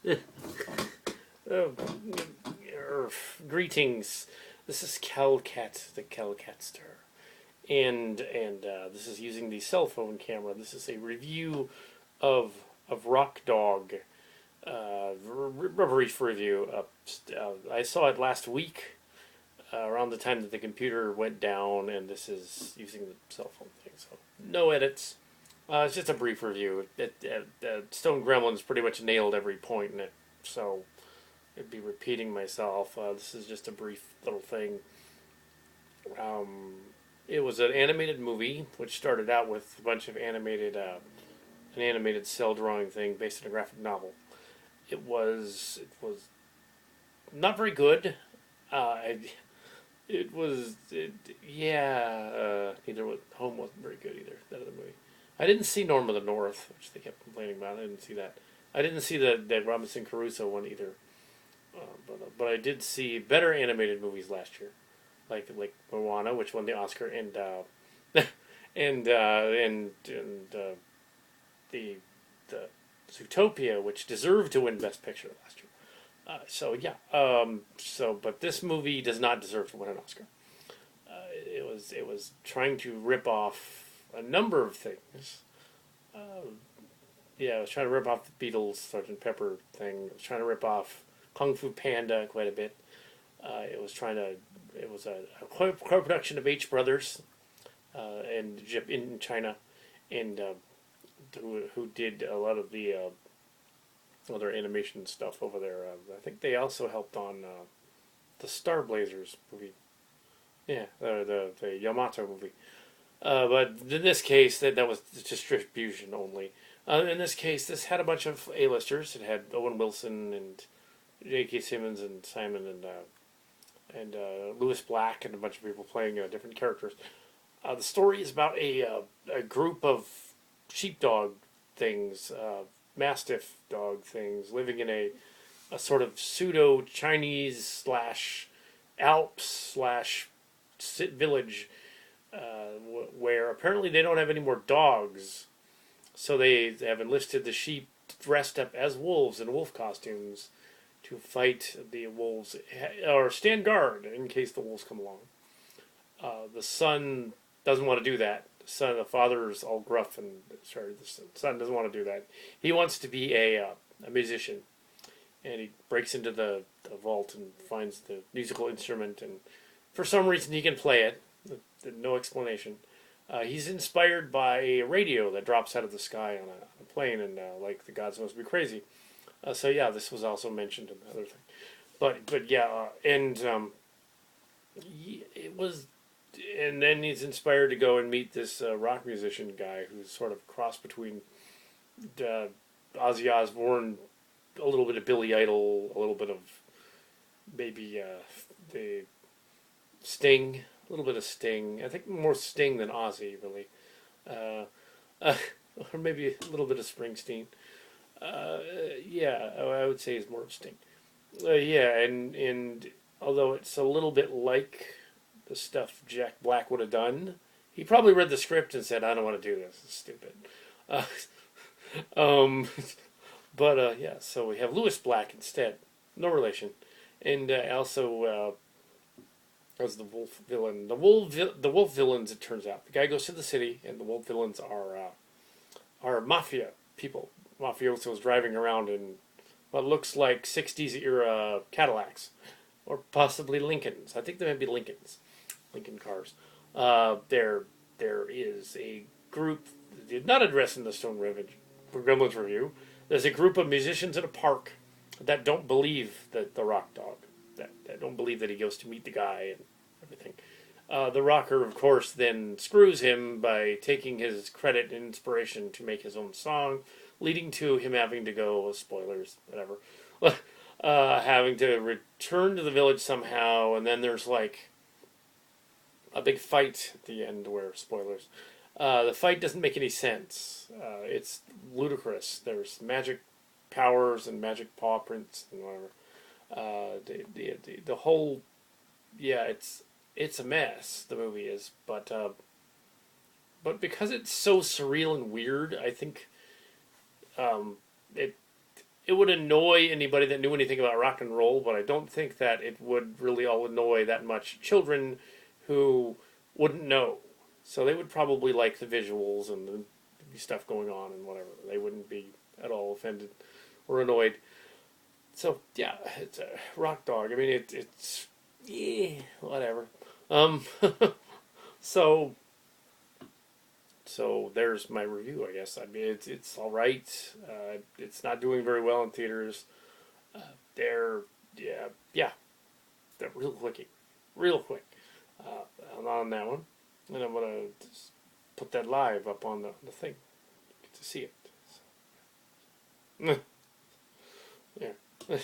Oh, greetings. This is Calcat, the Calcatster, and this is using the cell phone camera. This is a review of Rock Dog. Brief review. I saw it last week around the time that the computer went down, and this is using the cell phone thing. So no edits. It's just a brief review. Stone Gremlins pretty much nailed every point in it, so I'd be repeating myself. This is just a brief little thing. Um, it was an animated movie, which started out with a bunch of an animated cell drawing thing based on a graphic novel. It was not very good. Uh, it was, yeah. Neither was Home wasn't very good either. That other movie. I didn't see Norm of the North, which they kept complaining about. I didn't see that. I didn't see the Robinson Crusoe one either. But I did see better animated movies last year, like Moana, which won the Oscar, and the the Zootopia, which deserved to win Best Picture last year. So yeah, but this movie does not deserve to win an Oscar. It was trying to rip off a number of things. Yeah, it was trying to rip off the Beatles, Sergeant Pepper thing. It was trying to rip off Kung Fu Panda quite a bit. It was trying to. It was a co-production of H Brothers and in China, and who did a lot of the other animation stuff over there. I think they also helped on the Star Blazers movie. Yeah, the Yamato movie. But in this case, that was distribution only. In this case, this had a bunch of A-listers. It had Owen Wilson and J.K. Simmons and Simon and Lewis Black and a bunch of people playing different characters. The story is about a group of sheepdog things, mastiff dog things, living in a sort of pseudo Chinese slash Alps slash village where apparently they don't have any more dogs, so they have enlisted the sheep dressed up as wolves in wolf costumes to fight the wolves or stand guard in case the wolves come along. The son doesn't want to do that. The father's all gruff and sorry. The son doesn't want to do that. He wants to be a musician, and he breaks into the vault and finds the musical instrument, and for some reason he can play it. No explanation. He's inspired by a radio that drops out of the sky on a plane, and like the gods must be crazy. So yeah, this was also mentioned in the other thing. But yeah, it was, and then he's inspired to go and meet this rock musician guy who's sort of a cross between Ozzy Osbourne, a little bit of Billy Idol, a little bit of maybe the Sting, a little bit of Sting. I think more Sting than Ozzy, really. Uh, uh, or maybe a little bit of Springsteen. Yeah, I would say he's more of Sting. Yeah, and although it's a little bit like the stuff Jack Black would have done, he probably read the script and said, "I don't want to do this. It's stupid." Uh, um, but yeah, so we have Lewis Black instead, no relation, and also as the wolf villain. The wolf villains. It turns out the guy goes to the city, and the wolf villains are mafia people, mafiosos driving around in what looks like '60s era Cadillacs, or possibly Lincolns. I think they might be Lincoln cars. There is a group that did not address in the Stone Revenge Gremlins review. There's a group of musicians in a park that don't believe that the rock dog, that don't believe that he goes to meet the guy and everything. The rocker, of course, then screws him by taking his credit and inspiration to make his own song, leading to him having to go, spoilers, whatever, having to return to the village somehow, and then there's like a big fight at the end where, spoilers, the fight doesn't make any sense. It's ludicrous. There's magic powers and magic paw prints and whatever. The whole, yeah, it's a mess. The movie is, but because it's so surreal and weird, I think it it would annoy anybody that knew anything about rock and roll, but I don't think that it would really all annoy that much children who wouldn't know. So they would probably like the visuals and the stuff going on and whatever. They wouldn't be at all offended or annoyed. So yeah, it's a rock dog. I mean, it's yeah, whatever. Um, so there's my review. I guess I mean it's all right. It's not doing very well in theaters. They're yeah they're real quick on that one, and I'm gonna just put that live up on the thing. Get to see it. So, yeah.